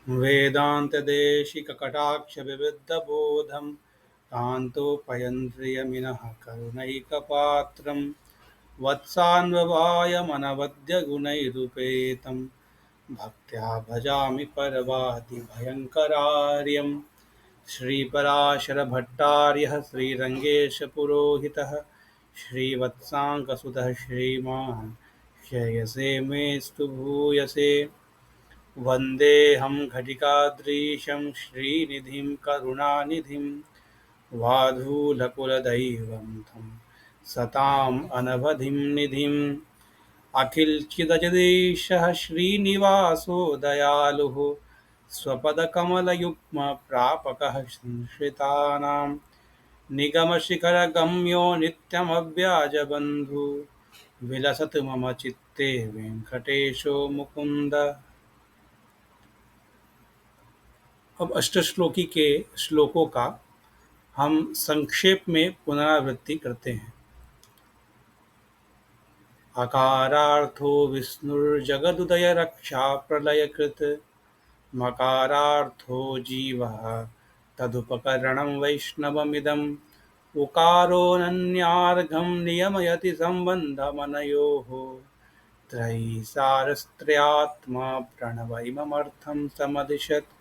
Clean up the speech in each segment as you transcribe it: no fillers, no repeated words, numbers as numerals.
वेदान्तदेशिककटाक्षविविद्धबोधं कान्तोपयन्त्रियमिनः करुणैकपात्रं वत्सान्ववायमनवद्यगुणैरुपेतं भक्त्या भजामि परवादिभयङ्करार्यं श्रीपराशरभट्टार्यः श्रीरङ्गेशपुरोहितः श्रीवत्साङ्कसुतः श्रीमान् श्रेयसे मेस्तु भूयसे वन्देऽहं घटिकादृशं श्रीनिधिं करुणानिधिं वाधूलकुलदैवं तं सताम् अनवधिं निधिम् अखिलचिदजदेशः श्रीनिवासो दयालुः स्वपदकमलयुग्मप्रापकः संश्रितानां निगमशिखरगम्यो नित्यमव्याजबन्धु विलसतु मम चित्ते वेङ्कटेशो मुकुन्द। अब अष्टश्लोकी के श्लोकों का हम संक्षेप में पुनरावृत्ति करते हैं। अकारार्थो विष्णुर्जगदुदय रक्षा प्रलयकृत मकारार्थो जीवः तदुपकरणं वैष्णवमिदम् उकारोऽनन्यार्घं नियमयति सम्बन्धमनयोः त्रयीसारस्त्र्यात्मा प्रणव इममर्थं समदिशत्।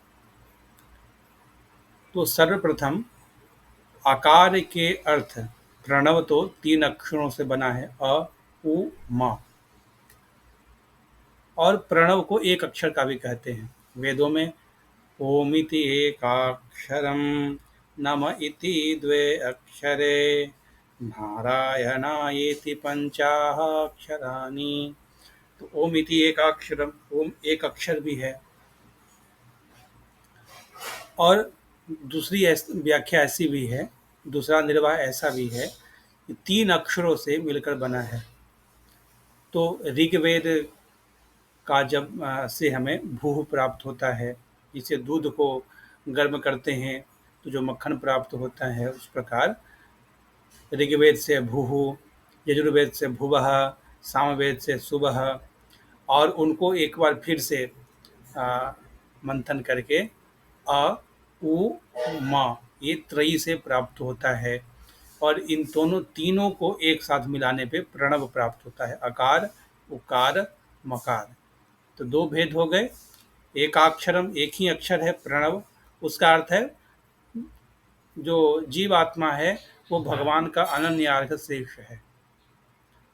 तो सर्वप्रथम आकार के अर्थ प्रणव तो 3 अक्षरों से बना है अ, उ, म, और प्रणव को एक अक्षर का भी कहते हैं। वेदों में ओमिति एकाक्षरम नम इति द्वे अक्षरे नारायणायेति पंचाक्षराणि। तो ओम इति एकाक्षरम, ओम एक अक्षर भी है। और दूसरी व्याख्या ऐसी भी है, दूसरा निर्वाह ऐसा भी है कि 3 अक्षरों से मिलकर बना है। तो ऋग्वेद का जब से हमें भूह प्राप्त होता है, जिसे दूध को गर्म करते हैं तो जो मक्खन प्राप्त होता है, उस प्रकार ऋग्वेद से भूह, यजुर्वेद से भुवः, सामवेद से सुबह, और उनको एक बार फिर से मंथन करके अ, उ, म, ये त्रयी से प्राप्त होता है। और इन दोनों तीनों को एक साथ मिलाने पे प्रणव प्राप्त होता है, अकार, उकार, मकार। तो 2 भेद हो गए। एकाक्षरम, एक ही अक्षर है प्रणव, उसका अर्थ है जो जीवात्मा है वो भगवान का अनन्यार्घ शेष है।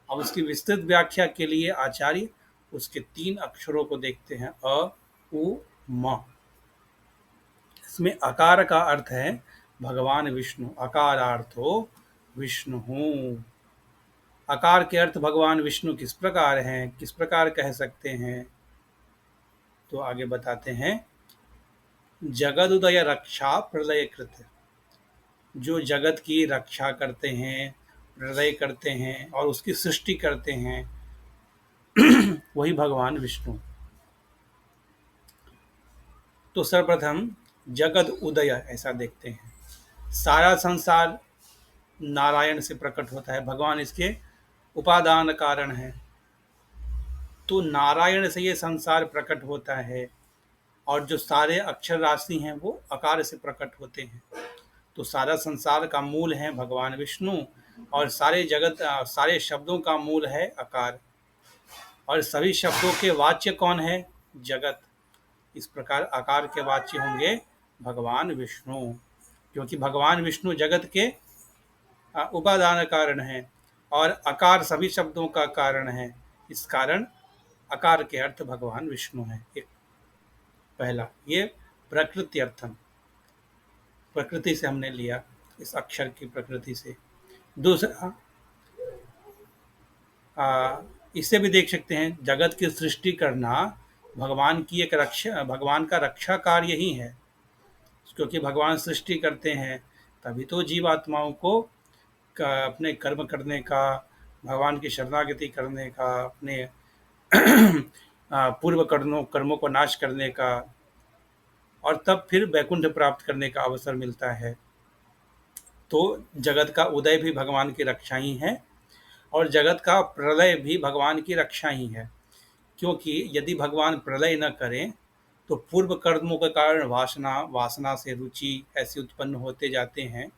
अब उसकी विस्तृत व्याख्या के लिए आचार्य उसके 3 अक्षरों को देखते हैं, अ, उ, म। इसमें अकार का अर्थ है भगवान विष्णु, अकारार्थो विष्णु। आकार के अर्थ भगवान विष्णु किस प्रकार हैं, किस प्रकार कह सकते हैं, तो आगे बताते हैं। जगदुदय रक्षा प्रलय कृत, जो जगत की रक्षा करते हैं, प्रलय करते हैं और उसकी सृष्टि करते हैं, वही भगवान विष्णु। तो सर्वप्रथम जगद उदय ऐसा देखते हैं। सारा संसार नारायण से प्रकट होता है, भगवान इसके उपादान कारण है। तो नारायण से ये संसार प्रकट होता है, और जो सारे अक्षर राशि हैं वो आकार से प्रकट होते हैं। तो सारा संसार का मूल है भगवान विष्णु, और सारे जगत, सारे शब्दों का मूल है आकार, और सभी शब्दों के वाच्य कौन है, जगत। इस प्रकार आकार के वाच्य होंगे भगवान विष्णु, क्योंकि भगवान विष्णु जगत के उपादान कारण है और आकार सभी शब्दों का कारण है। इस कारण आकार के अर्थ भगवान विष्णु है। एक पहला ये प्रकृति अर्थम, प्रकृति से हमने लिया, इस अक्षर की प्रकृति से। दूसरा इससे भी देख सकते हैं, जगत की सृष्टि करना भगवान की एक रक्षा, भगवान का रक्षा कार्य ही है। क्योंकि भगवान सृष्टि करते हैं तभी तो जीवात्माओं को अपने कर्म करने का, भगवान की शरणागति करने का, अपने पूर्व कर्मों को नाश करने का, और तब फिर वैकुंठ प्राप्त करने का अवसर मिलता है। तो जगत का उदय भी भगवान की रक्षा ही है, और जगत का प्रलय भी भगवान की रक्षा ही है। क्योंकि यदि भगवान प्रलय न करें तो पूर्व कर्मों के कारण वासना, वासना से रुचि ऐसे उत्पन्न होते जाते हैं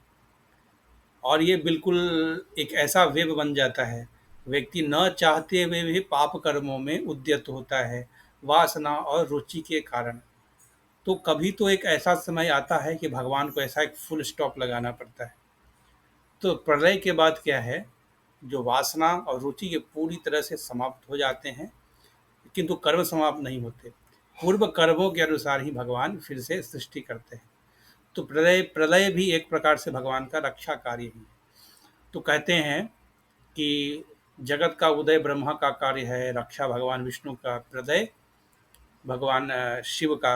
और ये बिल्कुल एक ऐसा वेब बन जाता है, व्यक्ति न चाहते हुए भी पाप कर्मों में उद्यत होता है वासना और रुचि के कारण। तो कभी तो एक ऐसा समय आता है कि भगवान को ऐसा एक फुल स्टॉप लगाना पड़ता है। तो प्रलय के बाद क्या है, जो वासना और रुचि ये पूरी तरह से समाप्त हो जाते हैं, किंतु कर्म समाप्त नहीं होते। पूर्व कर्मों के अनुसार ही भगवान फिर से सृष्टि करते हैं। तो प्रलय प्रलय भी एक प्रकार से भगवान का रक्षा कार्य ही है। तो कहते हैं कि जगत का उदय ब्रह्मा का कार्य है, रक्षा भगवान विष्णु का, प्रलय भगवान शिव का।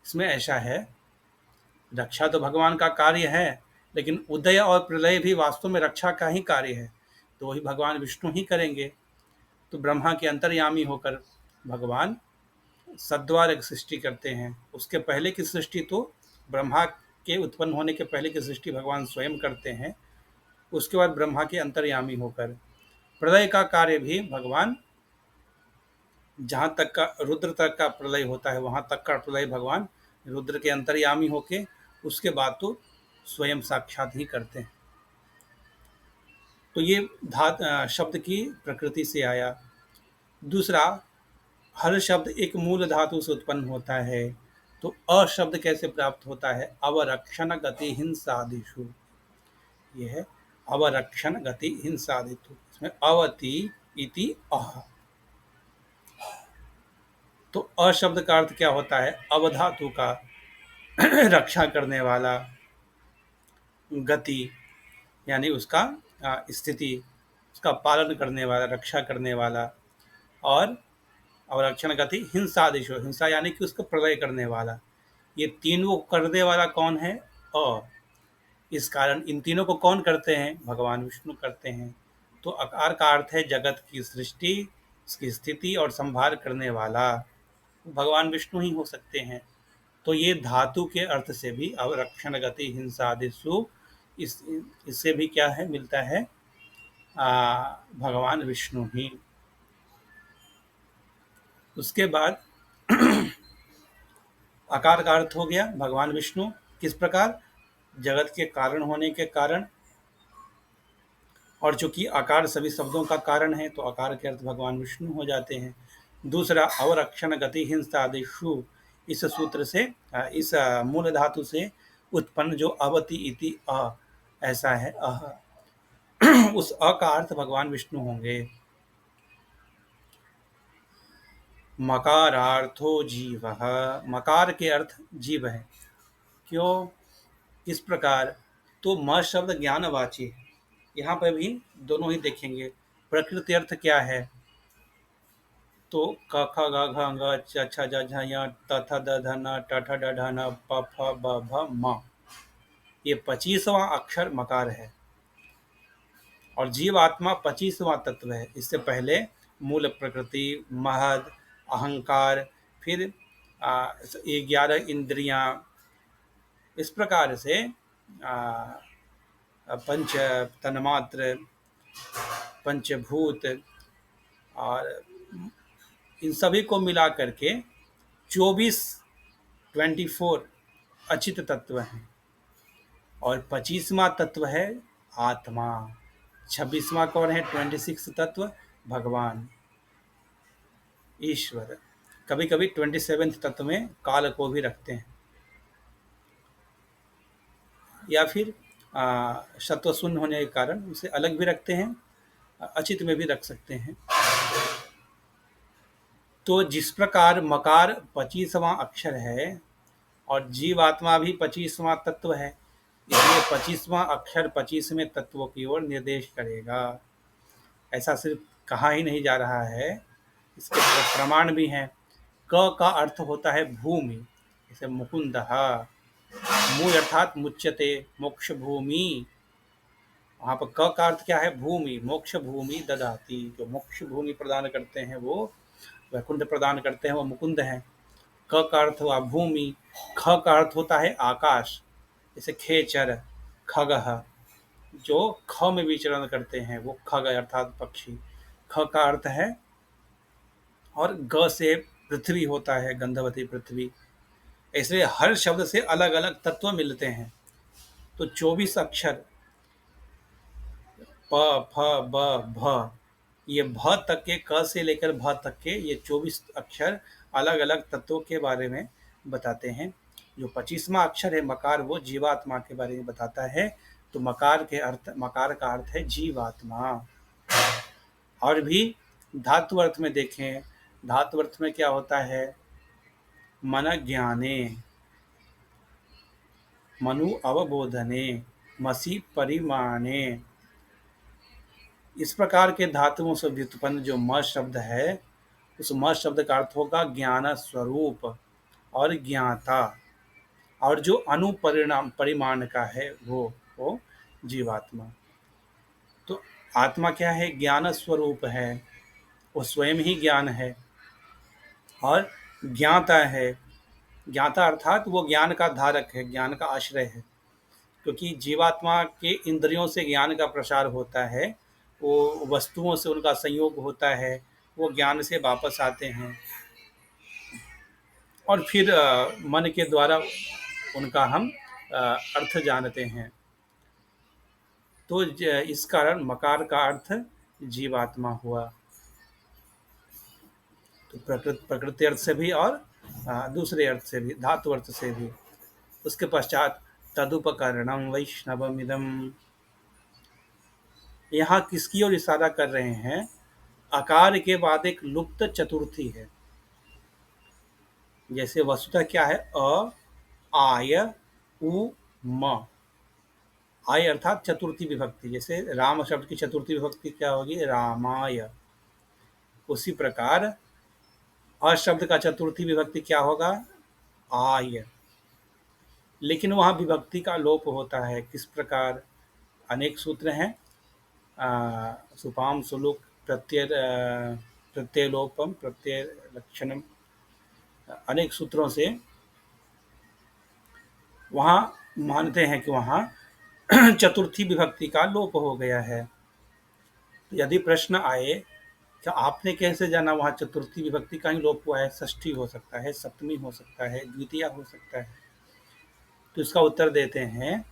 इसमें ऐसा है, रक्षा तो भगवान का कार्य है, लेकिन उदय और प्रलय भी वास्तव में रक्षा का ही कार्य है, तो वही भगवान विष्णु ही करेंगे। तो ब्रह्मा के अंतर्यामी होकर भगवान सद्वार एक सृष्टि करते हैं। उसके पहले की सृष्टि तो ब्रह्मा के उत्पन्न होने के पहले की सृष्टि भगवान स्वयं करते हैं, उसके बाद ब्रह्मा के अंतर्यामी होकर। प्रलय का कार्य भी भगवान, जहाँ तक का रुद्र तक का प्रलय होता है वहाँ तक का प्रलय भगवान रुद्र के अंतर्यामी होके उसके बाद तो स्वयं साक्षात ही करते हैं। तो ये शब्द की प्रकृति से आया। दूसरा, हर शब्द एक मूल धातु से उत्पन्न होता है, तो अशब्द कैसे प्राप्त होता है? अवरक्षण गति हिंसादिषु, ये है अवरक्षण गति हिंसादिषु। इसमें अवति इति अह। तो अशब्द का अर्थ क्या होता है? अवधातु का रक्षा करने वाला, गति यानी उसका स्थिति, उसका पालन करने वाला, रक्षा करने वाला, और अवरक्षण गति हिंसादिशो, हिंसा यानी कि उसको प्रलय करने वाला। ये तीनों करने वाला कौन है? अ। इस कारण इन तीनों को कौन करते हैं? भगवान विष्णु करते हैं। तो अकार का अर्थ है जगत की सृष्टि, इसकी स्थिति और संभाल करने वाला, भगवान विष्णु ही हो सकते हैं। तो ये धातु के अर्थ से भी अवरक्षण गति हिंसादिषु, इससे भी क्या है, मिलता है भगवान विष्णु ही। उसके बाद आकार का अर्थ हो गया भगवान विष्णु। किस प्रकार? जगत के कारण होने के कारण, और चूंकि आकार सभी शब्दों का कारण है तो आकार के अर्थ भगवान विष्णु हो जाते हैं। दूसरा, अवरक्षण गति हिंसादिषु, इस सूत्र से, इस मूल धातु से उत्पन्न जो अवति इति अ, ऐसा है अह, उस अ का अर्थ भगवान विष्णु होंगे। मकारार्थो जीव, मकार के अर्थ जीव है। क्यों? किस प्रकार? तो म शब्द ज्ञानवाची है। यहाँ पर भी दोनों ही देखेंगे। प्रकृति अर्थ क्या है? तो क ख ग घ ङ च छ ज झ य त थ द ध न ट ठ ड ढ न प फ ब भ म, ये 25वां अक्षर मकार है और जीवात्मा 25वां तत्व है। इससे पहले मूल प्रकृति, महद, अहंकार, फिर 11 इंद्रियां, इस प्रकार से पंच तन्मात्र, पंचभूत, और इन सभी को मिला करके 24 अचित तत्व हैं। और 25वां तत्व है आत्मा। 26वां कौन है? 26 तत्व भगवान ईश्वर। कभी कभी 27 तत्व में काल को भी रखते हैं, या फिर सत्व शून्य होने के कारण उसे अलग भी रखते हैं, अचित में भी रख सकते हैं। तो जिस प्रकार मकार 25वां अक्षर है और जीवात्मा भी 25वां तत्व है, इसलिए 25वां अक्षर 25वें तत्वों की ओर निर्देश करेगा। ऐसा सिर्फ कहा ही नहीं जा रहा है, इसके प्रमाण भी हैं। क का अर्थ होता है भूमि, जैसे मुकुंदः, मु अर्थात मुच्यते, मोक्ष भूमि। वहाँ पर क का अर्थ क्या है? भूमि, मोक्ष भूमि ददाति, जो मोक्ष भूमि प्रदान करते हैं वो, वैकुंठ प्रदान करते हैं वो मुकुंद हैं। क का अर्थ हुआ भूमि। ख का अर्थ होता है आकाश, जैसे खेचर, खगः, जो ख में विचरण करते हैं वो खग अर्थात पक्षी, ख का अर्थ है। और ग से पृथ्वी होता है, गंधवती पृथ्वी, इसलिए हर शब्द से अलग अलग तत्व मिलते हैं। तो 24 अक्षर प, फ, ब, भ, ये भ तक के, क से लेकर भ तक के ये 24 अक्षर अलग अलग तत्वों के बारे में बताते हैं। जो 25वां अक्षर है मकार, वो जीवात्मा के बारे में बताता है। तो मकार का अर्थ है जीवात्मा। और भी धातु अर्थ में देखें, धातु अर्थ में क्या होता है? मन ज्ञाने, मनु अवबोधने, मसी परिमाणे। इस प्रकार के धातुओं से व्युत्पन्न जो म शब्द है, उस म शब्द का अर्थ होगा ज्ञान स्वरूप और ज्ञाता। और जो अनुपरिणाम परिमाण का है वो जीवात्मा। तो आत्मा क्या है? ज्ञान स्वरूप है, वो स्वयं ही ज्ञान है। और ज्ञाता है, ज्ञाता अर्थात वो ज्ञान का धारक है, ज्ञान का आश्रय है। क्योंकि जीवात्मा के इंद्रियों से ज्ञान का प्रसार होता है, वो वस्तुओं से उनका संयोग होता है, वो ज्ञान से वापस आते हैं और फिर मन के द्वारा उनका हम अर्थ जानते हैं। तो इस कारण मकार का अर्थ जीवात्मा हुआ। तो प्रकृति अर्थ से भी और दूसरे अर्थ से भी, धातु अर्थ से भी। उसके पश्चात तदुपकरणम वैष्णवमिदम। यहाँ किसकी ओर इशारा कर रहे हैं? आकार के बाद एक लुप्त चतुर्थी है। जैसे वस्तुतः क्या है? अ, आय, उ, म। आय अर्थात चतुर्थी विभक्ति। जैसे राम शब्द की चतुर्थी विभक्ति क्या होगी? रामाय। उसी प्रकार अ शब्द का चतुर्थी विभक्ति क्या होगा? आय। लेकिन वहाँ विभक्ति का लोप होता है। किस प्रकार? अनेक सूत्र हैं, सुपाम सुलुक प्रत्यय लोपम प्रत्यय लक्षणम, अनेक सूत्रों से वहाँ मानते हैं कि वहाँ चतुर्थी विभक्ति का लोप हो गया है। तो यदि प्रश्न आए कि आपने कैसे जाना वहाँ चतुर्थी विभक्ति का ही लोप हुआ है? षष्ठी हो सकता है, सप्तमी हो सकता है, द्वितीया हो सकता है। तो इसका उत्तर देते हैं,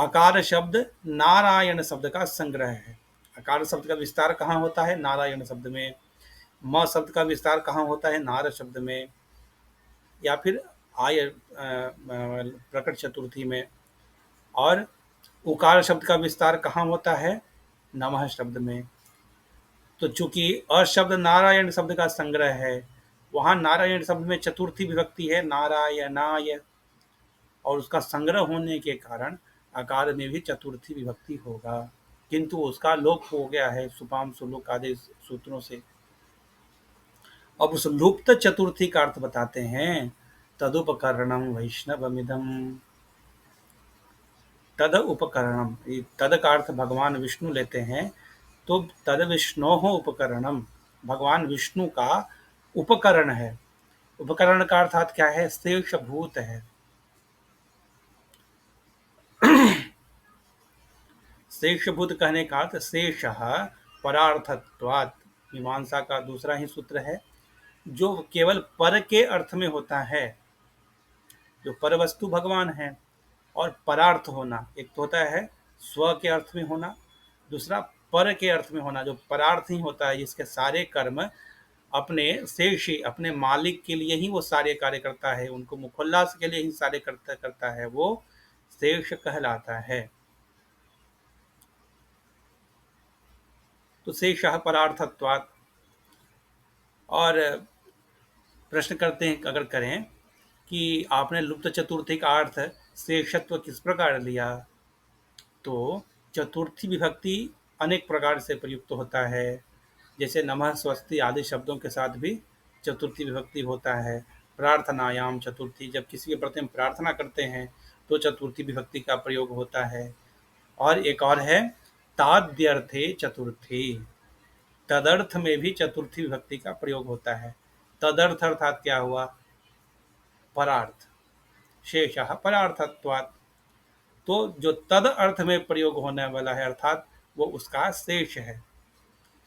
अकार शब्द नारायण शब्द का संग्रह है। अकार शब्द का विस्तार कहाँ होता है? नारायण शब्द में। म शब्द का विस्तार कहाँ होता है? नार शब्द में, या फिर आय प्रकट चतुर्थी में। और उकार शब्द का विस्तार कहाँ होता है? नमः शब्द में। तो चूंकि अशब्द नारायण शब्द का संग्रह है, वहाँ नारायण शब्द में चतुर्थी विभक्ति है, नारायणाय, और उसका संग्रह होने के कारण आकार में भी चतुर्थी विभक्ति होगा। किंतु उसका लोप हो गया है सुपाम सुलुक आदि सूत्रों से। अब उस लुप्त चतुर्थी का अर्थ बताते हैं, तदुपकरणम वैष्णवमिदम। तद उपकरणम, तद का अर्थ भगवान विष्णु लेते हैं। तो तद विष्णो उपकरणम, भगवान विष्णु का उपकरण है। उपकरण का अर्थात क्या है? शेषभूत है। शेषभूत कहने का अर्थ शेष परार्थत्वात्, मीमांसा का दूसरा ही सूत्र है, जो केवल पर के अर्थ में होता है। जो पर वस्तु भगवान है, और परार्थ होना, एक तो होता है स्व के अर्थ में होना, दूसरा पर के अर्थ में होना। जो परार्थ ही होता है, जिसके सारे कर्म अपने शेषी, अपने मालिक के लिए ही वो सारे कार्य करता है, उनको मुखोल्लास के लिए ही सारे करता है, वो शेष कहलाता है। तो शेष परार्थत्वात्। और प्रश्न करते हैं, अगर करें कि आपने लुप्त चतुर्थी का अर्थ शेषत्व किस प्रकार लिया, तो चतुर्थी विभक्ति अनेक प्रकार से प्रयुक्त होता है। जैसे नमः स्वस्ति आदि शब्दों के साथ भी चतुर्थी विभक्ति होता है। प्रार्थनायाम चतुर्थी, जब किसी के प्रति हम प्रार्थना करते हैं तो चतुर्थी विभक्ति का प्रयोग होता है। और एक और है ताद्यर्थे चतुर्थी, तदर्थ में भी चतुर्थी विभक्ति का प्रयोग होता है। तदर्थ अर्थात क्या हुआ? परार्थ। शेषः परार्थत्वात्। तो जो तद अर्थ में प्रयोग होने वाला है, अर्थात वो उसका शेष है।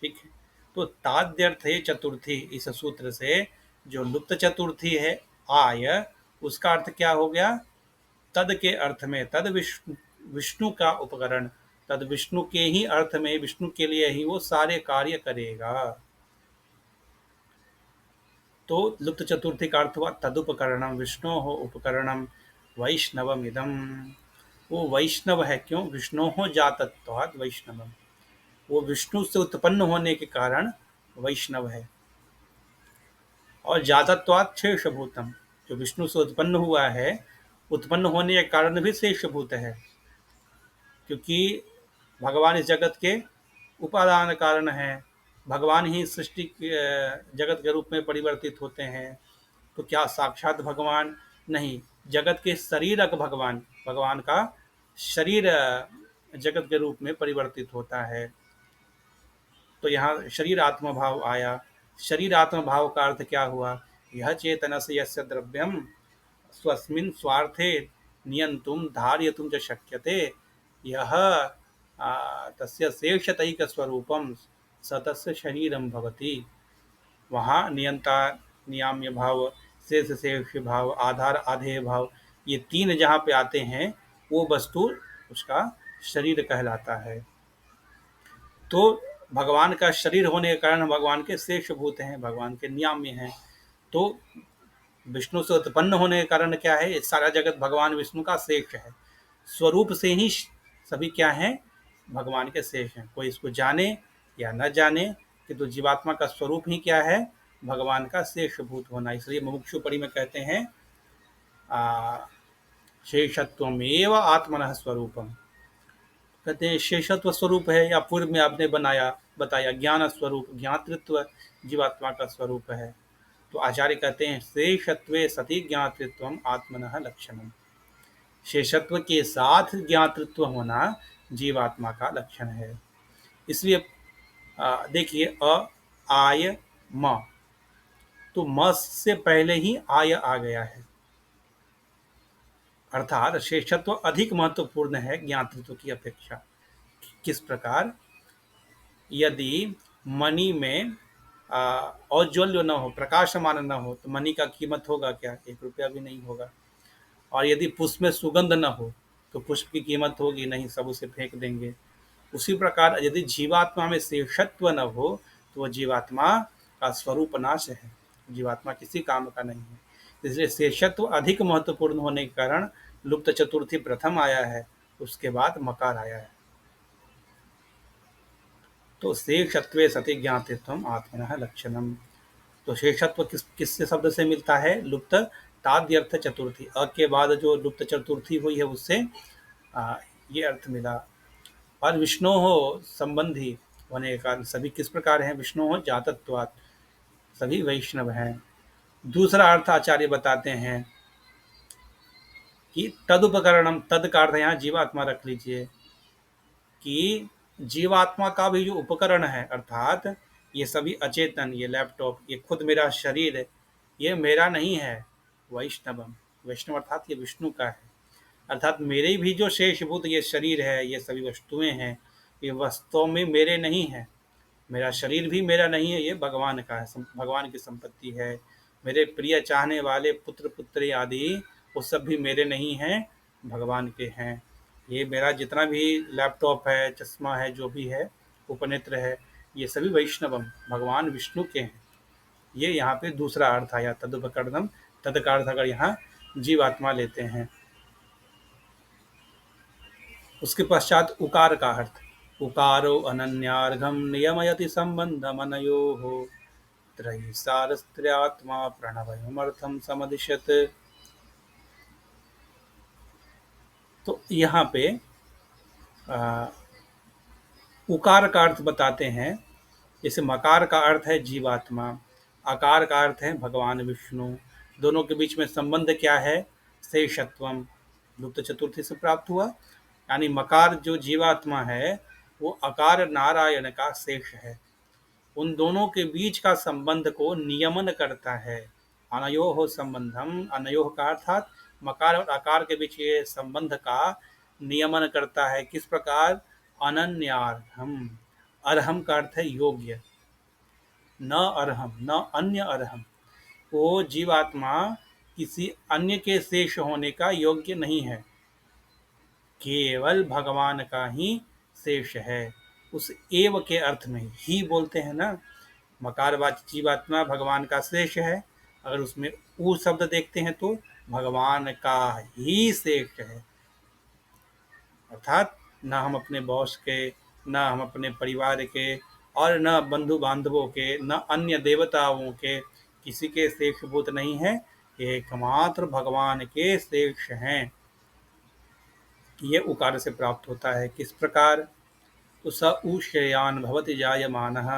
ठीक है। तो ताद्यर्थे चतुर्थी, इस सूत्र से जो लुप्त चतुर्थी है आय, उसका अर्थ क्या हो गया? तद के अर्थ में, तद विष्णु, विष्णु का उपकरण, तद विष्णु के ही अर्थ में, विष्णु के लिए ही वो सारे कार्य करेगा। तो लुप्त चतुर्थी का अर्थ हुआ तदुपकरणम, विष्णु हो उपकरणम वैष्णवम इदम। वो वैष्णव है, क्यों? विष्णु हो जातत्वाद वैष्णवम, वो विष्णु से उत्पन्न होने के कारण वैष्णव है। और जातत्वाद शेषभूतम, जो विष्णु से उत्पन्न हुआ है, उत्पन्न होने के कारण भी शेषभूत है, क्योंकि भगवान इस जगत के उपादान कारण है। भगवान ही सृष्टि जगत के रूप में परिवर्तित होते हैं। तो क्या साक्षात भगवान? नहीं, जगत के शरीरक भगवान, भगवान का शरीर जगत के रूप में परिवर्तित होता है। तो यहाँ शरीर आत्मा भाव आया। शरीर आत्मा भाव का अर्थ क्या हुआ? यह चेतन से यस्य द्रव्यम स्वस्मिन् स्वार्थे नियंतुम धार्यतुम च शक्यते, यह तस्य शेषतैक स्वरूपम स तस्य शरीरम भवति। वहाँ नियंता, नियाम्य भाव, शेष शेष भाव, आधार आधेय भाव, ये तीन जहाँ पे आते हैं, वो वस्तु उसका शरीर कहलाता है। तो भगवान का शरीर होने के कारण भगवान के शेष भूत हैं, भगवान के नियाम्य हैं। तो विष्णु से उत्पन्न होने के कारण क्या है? सारा जगत भगवान विष्णु का शेष है। स्वरूप से ही सभी क्या हैं? भगवान के शेष हैं। कोई इसको जाने या न जाने, कि तो जीवात्मा का स्वरूप ही क्या है? भगवान का शेषभूत होना। इसलिए मुमुक्षु परि में कहते हैं शेषत्वमेव आत्मनः स्वरूपम। कहते हैं शेषत्व स्वरूप है, या पूर्व में आपने बताया ज्ञान स्वरूप, ज्ञातृत्व जीवात्मा का स्वरूप है। तो आचार्य कहते हैं शेषत्वे सति ज्ञातृत्वम आत्मनः लक्षणम, शेषत्व के साथ ज्ञातृत्व होना जीवात्मा का लक्षण है। इसलिए देखिए आय म, तो म से पहले ही आय आ गया है, अर्थात शेषत्व अधिक महत्वपूर्ण है ज्ञातृत्व की अपेक्षा। किस प्रकार? यदि मणि में औज्ज्वल्य न हो, प्रकाशमान न हो, तो मणि का कीमत होगा क्या? 1 रुपया भी नहीं होगा। और यदि पुष्प में सुगंध न हो, तो पुष्प की कीमत होगी नहीं, सब उसे फेंक देंगे। उसी प्रकार यदि जीवात्मा में शेषत्व न हो, तो वह जीवात्मा का स्वरूप नाश है, जीवात्मा किसी काम का नहीं है। इसलिए शेषत्व अधिक महत्वपूर्ण होने के कारण लुप्त चतुर्थी प्रथम आया है, उसके बाद मकार आया है। तो शेषत्वे सति ज्ञातृत्वम आत्मनः लक्षणम। तो शेषत्व किससे शब्द से मिलता है? लुप्त ताद्यर्थ चतुर्थी, अ के बाद जो लुप्त चतुर्थी हुई है उससे ये अर्थ मिला। और विष्णु हो संबंधी होने के कारण सभी किस प्रकार हैं? विष्णु हो जातत्वात्, सभी वैष्णव हैं। दूसरा अर्थ आचार्य बताते हैं कि तदुपकरणम, तद का अर्थ यहाँ जीवात्मा रख लीजिए, कि जीवात्मा का भी जो उपकरण है, अर्थात ये सभी अचेतन, ये लैपटॉप, ये खुद मेरा शरीर, ये मेरा नहीं है। वैष्णवम, वैष्णव अर्थात ये विष्णु का है। अर्थात मेरे भी जो शेषभूत ये शरीर है, ये सभी वस्तुएं हैं, ये वास्तव में मेरे नहीं है। मेरा शरीर भी मेरा नहीं है, ये भगवान का है, भगवान की संपत्ति है। मेरे प्रिय चाहने वाले पुत्र पुत्री आदि, वो सब भी मेरे नहीं हैं, भगवान के हैं। ये मेरा जितना भी लैपटॉप है, चश्मा है, जो भी है, उपनेत्र है, ये सभी वैष्णवम, भगवान विष्णु के हैं। ये यहाँ पे दूसरा अर्थ आया तदुपकरणम। तद का अर्थ अगर यहाँ जीवात्मा लेते हैं। उसके पश्चात उकार का अर्थ, उकारो अनन्यार्घम नियमयति संबंधमनयोः त्रयीसारस्त्र्यात्मा प्रणवयमर्थम समदिशत। तो यहाँ पे उकार का अर्थ बताते हैं। जैसे मकार का अर्थ है जीवात्मा, आकार का अर्थ है भगवान विष्णु। दोनों के बीच में संबंध क्या है? शेषत्वम, लुप्त चतुर्थी से प्राप्त हुआ। यानी मकार जो जीवात्मा है, वो आकार नारायण का शेष है। उन दोनों के बीच का संबंध को नियमन करता है। अनयोः संबंधम, अनयोः का अर्थात मकार और आकार के बीच ये संबंध का नियमन करता है। किस प्रकार? अनन्यार्हम, अर्हम का अर्थ है योग्य, न अर्हम, न अन्य अर्हम। वो जीवात्मा किसी अन्य के शेष होने का योग्य नहीं है, केवल भगवान का ही शेष है। उस एव के अर्थ में ही बोलते हैं ना, मकारवाची जीवात्मा भगवान का शेष है। अगर उसमें ऊ शब्द देखते हैं तो भगवान का ही शेष है, अर्थात न हम अपने बॉस के, न हम अपने परिवार के, और न बंधु बांधवों के, न अन्य देवताओं के, किसी के शेषभूत नहीं है, एकमात्र भगवान के शेष हैं। ये उकार से प्राप्त होता है। किस प्रकार? तो स उ श्रेयान भवति जायमानः,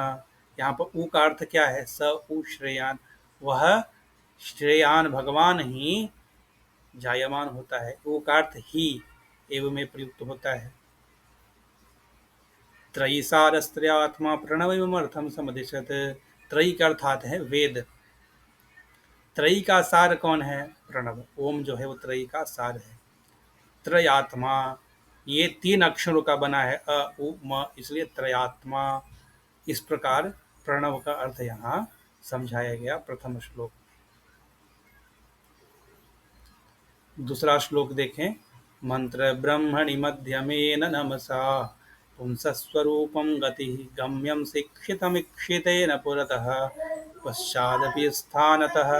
यहाँ पर उ का अर्थ क्या है? स उ श्रेयान, वह श्रेयान भगवान ही जायमान होता है। उ का अर्थ ही एवं में प्रयुक्त होता है। त्रयी सारस्त्र्यात्मा प्रणवमर्थम समदिशत, त्रयी का अर्थात है वेद। त्रयी का सार कौन है? प्रणव। ओम जो है वो त्रयी का सार है। त्रयात्मा, ये 3 अक्षरों का बना है, अ उ म, इसलिए त्रयात्मा। इस प्रकार प्रणव का अर्थ यहाँ समझाया गया प्रथम श्लोक। दूसरा श्लोक देखें। मंत्र ब्रह्मणि मध्यमेन नमसा पुंसस्वरूपं गतिः गम्यं शिक्षितमीक्षितेन पुरतः पश्चादपि स्थानतः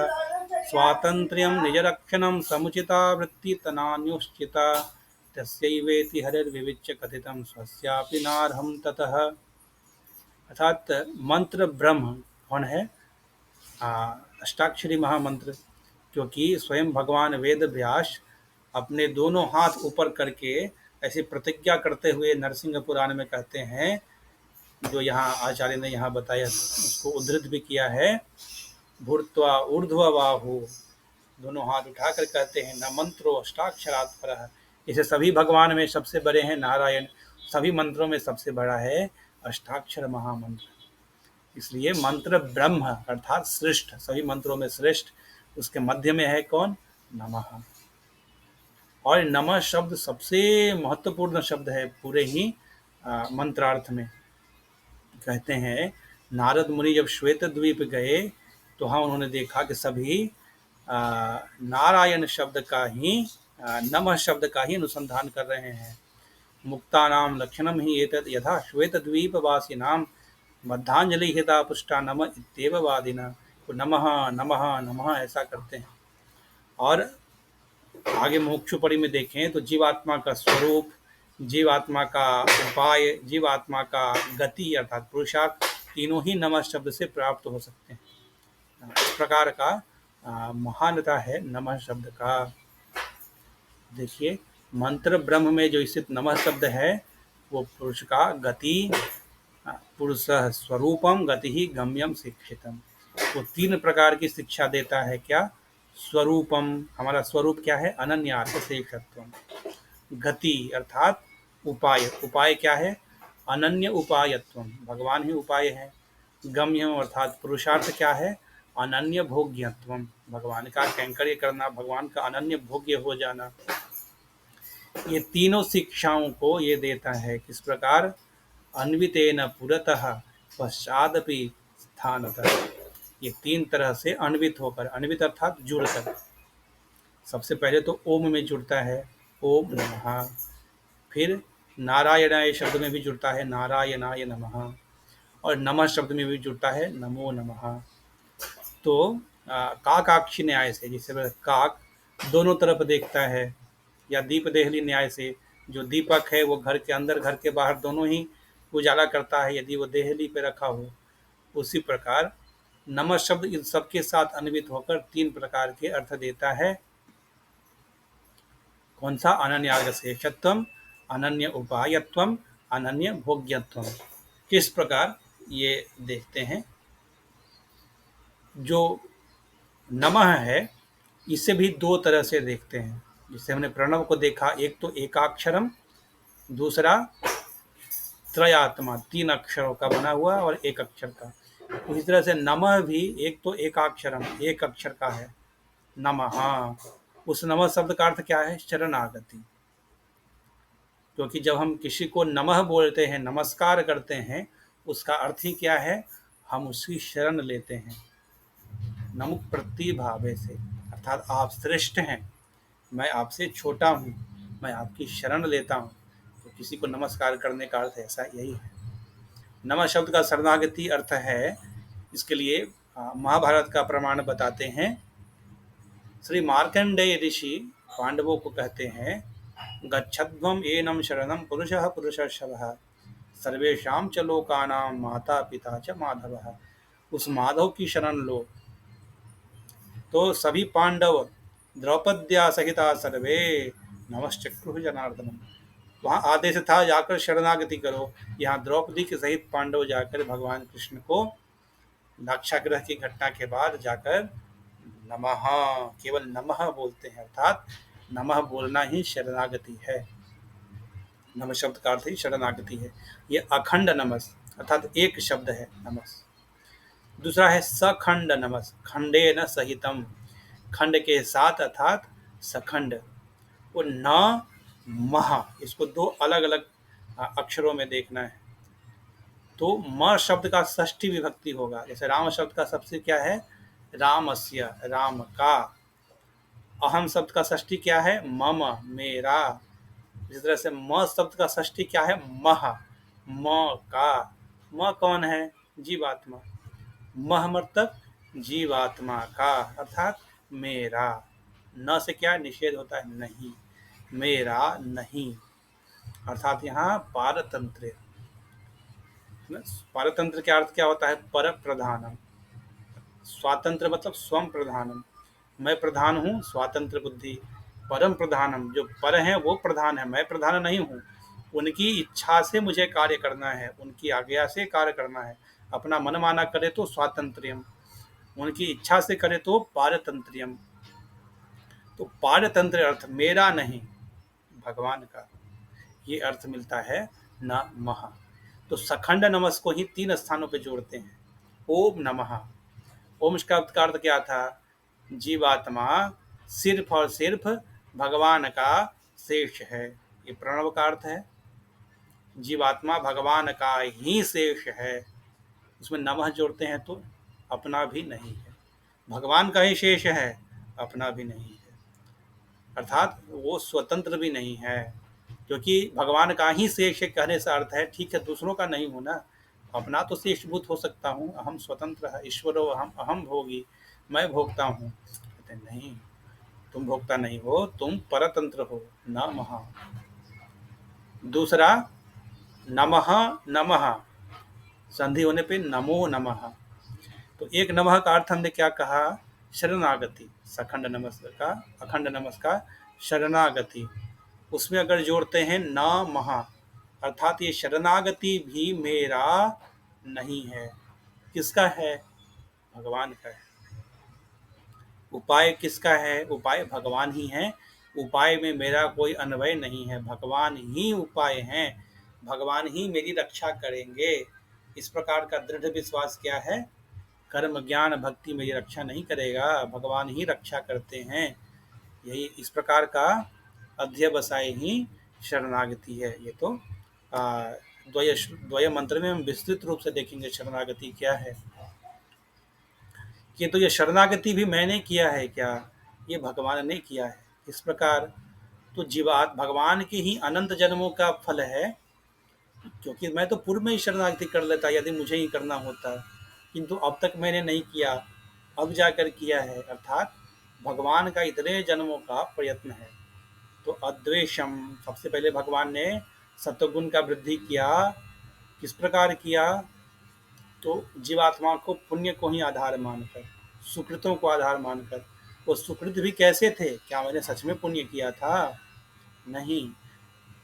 स्वातन्त्र्यं निजरक्षणं समुचिता वृत्तितनान्योश्चिता तस्यैवेति हरिर्विविच्य कथितं स्वस्यापि नार्हं ततः। अर्थात मंत्र ब्रह्म कौन है? अष्टाक्षरी महामंत्र, क्योंकि स्वयं भगवान वेद व्यास अपने दोनों हाथ ऊपर करके ऐसी प्रतिज्ञा करते हुए नरसिंह पुराण में कहते हैं, जो यहाँ आचार्य ने यहाँ बताया, उसको उद्धृत भी किया है। भूर्त्वा ऊर्ध्व बाहु, दोनों हाथ उठाकर कहते हैं, न मंत्रो अष्टाक्षरात् परः। इसे सभी भगवान में सबसे बड़े हैं नारायण, सभी मंत्रों में सबसे बड़ा है अष्टाक्षर महामंत्र। इसलिए मंत्र ब्रह्म अर्थात श्रेष्ठ, सभी मंत्रों में श्रेष्ठ, उसके मध्य में है कौन? नमः। और नमः शब्द सबसे महत्वपूर्ण शब्द है पूरे ही मंत्रार्थ में। कहते हैं नारद मुनि जब श्वेत द्वीप गए तो हाँ, उन्होंने देखा कि सभी नारायण शब्द का ही, नमः शब्द का ही अनुसंधान कर रहे हैं। मुक्तानाम लक्षणम ही एतत् यथा श्वेत द्वीपवासिनाम मध्यांजलि हिता पुष्टा नम इत्येव वादिना। तो नमः नमः नमः ऐसा करते हैं। और आगे मोक्षोपरि में देखें तो जीवात्मा का स्वरूप, जीवात्मा का उपाय, जीवात्मा का गति अर्थात पुरुषार्थ, तीनों ही नमः शब्द से प्राप्त हो सकते हैं। इस प्रकार का महानता है नमः शब्द का। देखिए मंत्र ब्रह्म में जो स्थित नमः शब्द है वो पुरुष का गति, पुरुष स्वरूपम गति ही गम्यम शिक्षितम, वो 3 प्रकार की शिक्षा देता है। क्या? स्वरूपम, हमारा स्वरूप क्या है? अनन्यार्थ शेषत्वम। गति अर्थात उपाय, उपाय क्या है? अनन्य उपायत्वम, भगवान ही उपाय है। गम्यम अर्थात पुरुषार्थ क्या है? अनन्य भोग्यत्वम, भगवान का कैंकर्य करना, भगवान का अनन्य भोग्य हो जाना। ये तीनों शिक्षाओं को ये देता है। किस प्रकार? अन्वितेन पुरतः पश्चादपि स्थानतः, ये 3 तरह से अन्वित होकर, अन्वित अर्थात जुड़कर। सबसे पहले तो ओम में जुड़ता है, ओम नमः। फिर नारायणाय शब्द में भी जुड़ता है, नारायणाय नमः। और नमः शब्द में भी जुड़ता है, नमो नमः। तो काकाक्षी न्याय से, जिससे काक दोनों तरफ देखता है, या दीप देहली न्याय से, जो दीपक है वो घर के अंदर घर के बाहर दोनों ही उजाला करता है यदि वो देहली पे रखा हो। उसी प्रकार नमः शब्द इन सबके साथ अन्वित होकर 3 प्रकार के अर्थ देता है। कौन सा? अनन्यार्घ शेषत्वम, अनन्य उपायत्वम, अनन्य भोग्यत्वम। किस प्रकार? ये देखते हैं। जो नमः है इसे भी 2 तरह से देखते हैं। जिससे हमने प्रणव को देखा, एक तो एकाक्षरम, दूसरा त्रयात्मा, 3 अक्षरों का बना हुआ और 1 अक्षर का। उसी तरह से नमः भी एक तो एकाक्षरम, 1 अक्षर का है, नमः। उस नमः शब्द का अर्थ क्या है? शरणागति। क्योंकि जब हम किसी को नमः बोलते हैं, नमस्कार करते हैं, उसका अर्थ ही क्या है? हम उसकी शरण लेते हैं, नमुक प्रतिभावे से, अर्थात आप श्रेष्ठ हैं, मैं आपसे छोटा हूँ, मैं आपकी शरण लेता हूँ। तो किसी को नमस्कार करने का अर्थ ऐसा यही है। नमः शब्द का शरणागति अर्थ है। इसके लिए महाभारत का प्रमाण बताते हैं। श्री मार्कंडेय ऋषि पांडवों को कहते हैं, गच्छध्वम एनम शरणम पुरुषः पुरुषर्षभः सर्वेषां च लोकानां माता पिता च माधवः। उस माधव की शरण लो। तो सभी पांडव द्रौपद्या सहिता सर्वे नमश्चक्रुः जनार्दनम। वहाँ आदेश था जाकर शरणागति करो। यहाँ द्रौपदी के सहित पांडव जाकर भगवान कृष्ण को लाक्षागृह की घटना के बाद जाकर नमः, केवल नमः बोलते हैं, अर्थात नमः बोलना ही शरणागति है। नमः शब्द का अर्थ ही शरणागति है। ये अखंड नमस अर्थात एक शब्द है नमस। दूसरा है सखंड नमस, खंडे न सहितम, खंड के साथ अर्थात सखंड। वो न मह, इसको दो अलग अलग अक्षरों में देखना है। तो म शब्द का षष्ठी विभक्ति होगा। जैसे राम शब्द का सबसे क्या है, रामस्य, राम का। अहम शब्द का षष्ठी क्या है, मम, मेरा। इस तरह से म शब्द का षष्ठी क्या है, मह, म का। म कौन है, जीवात्मा। मह मतलब जीवात्मा का, अर्थात मेरा। न से क्या निषेध होता है, नहीं, मेरा नहीं, अर्थात यहाँ पारतंत्र। पारतंत्र का अर्थ क्या होता है, पर प्रधानम। स्वातंत्र मतलब स्वम प्रधानम, मैं प्रधान हूँ, स्वातंत्र बुद्धि। परम प्रधानम, जो पर है वो प्रधान है, मैं प्रधान नहीं हूँ। उनकी इच्छा से मुझे कार्य करना है, उनकी आज्ञा से कार्य करना है। अपना मन माना करे तो स्वातंत्र्यम, उनकी इच्छा से करे तो पारतंत्र्यम। तो पारतंत्र अर्थ मेरा नहीं, भगवान का, ये अर्थ मिलता है न महा। तो सखंड नमस को ही 3 स्थानों पे जोड़ते हैं। ओम नमः। ओम का अर्थ क्या था, जीवात्मा सिर्फ और सिर्फ भगवान का शेष है, ये प्रणव का अर्थ है। जीवात्मा भगवान का ही शेष है, उसमें नमः जोड़ते हैं तो अपना भी नहीं है, भगवान का ही शेष है, अपना भी नहीं है, अर्थात वो स्वतंत्र भी नहीं है। क्योंकि भगवान का ही शेष कहने से अर्थ है, ठीक है दूसरों का नहीं हूँ ना, अपना तो शेषभूत हो सकता हूँ, अहम स्वतंत्र है, ईश्वरो अहम भोगी, मैं भोगता हूँ। कहते नहीं, तुम भोगता नहीं हो, तुम परतंत्र हो, न महा। दूसरा नमः नमः, संधि होने पे नमो नमः। तो एक नमः का अर्थ हमने क्या कहा, शरणागति। सखंड नमस्कार का, अखंड नमस्कार, शरणागति। उसमें अगर जोड़ते हैं न महा, अर्थात ये शरणागति भी मेरा नहीं है, किसका है, भगवान का है। उपाय किसका है, उपाय भगवान ही है, उपाय में मेरा कोई अन्वय नहीं है, भगवान ही उपाय हैं, भगवान ही मेरी रक्षा करेंगे। इस प्रकार का दृढ़ विश्वास क्या है, कर्म ज्ञान भक्ति मेरी रक्षा नहीं करेगा, भगवान ही रक्षा करते हैं। यही इस प्रकार का अध्यवसाय ही शरणागति है। ये तो द्वय मंत्र में हम विस्तृत रूप से देखेंगे शरणागति क्या है। कि तो ये शरणागति भी मैंने किया है क्या, ये भगवान ने किया है। इस प्रकार तो जीवात भगवान के ही अनंत जन्मों का फल है, क्योंकि मैं तो पूर्व में ही शरणागति कर लेता यदि मुझे ही करना होता, किंतु अब तक मैंने नहीं किया, अब जाकर किया है, अर्थात भगवान का इतने जन्मों का प्रयत्न है। तो अद्वेषम, सबसे पहले भगवान ने सत्वगुण का वृद्धि किया। किस प्रकार किया, तो जीवात्मा को पुण्य को ही आधार मानकर, सुकृतों को आधार मानकर। वो सुकृत भी कैसे थे, क्या मैंने सच में पुण्य किया था, नहीं।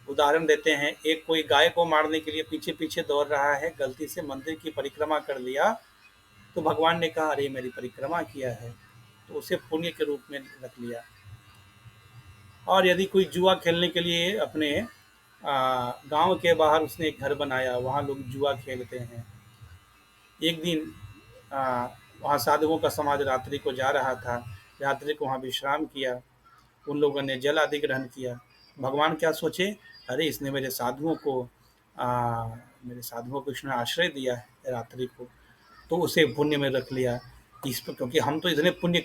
उदाहरण देते हैं, एक कोई गाय को मारने के लिए पीछे पीछे दौड़ रहा है, गलती से मंदिर की परिक्रमा कर लिया, तो भगवान ने कहा अरे मेरी परिक्रमा किया है, तो उसे पुण्य के रूप में रख लिया। और यदि कोई जुआ खेलने के लिए अपने गांव के बाहर उसने एक घर बनाया, वहाँ लोग जुआ खेलते हैं। एक दिन वहाँ साधुओं का समाज रात्रि को जा रहा था, रात्रि को वहाँ विश्राम किया, उन लोगों ने जल आदि ग्रहण किया। भगवान क्या सोचे, अरे इसने मेरे साधुओं को इसने आश्रय दिया है रात्रि को, तो उसे पुण्य में रख लिया। इस पर क्योंकि हम तो इतने पुण्य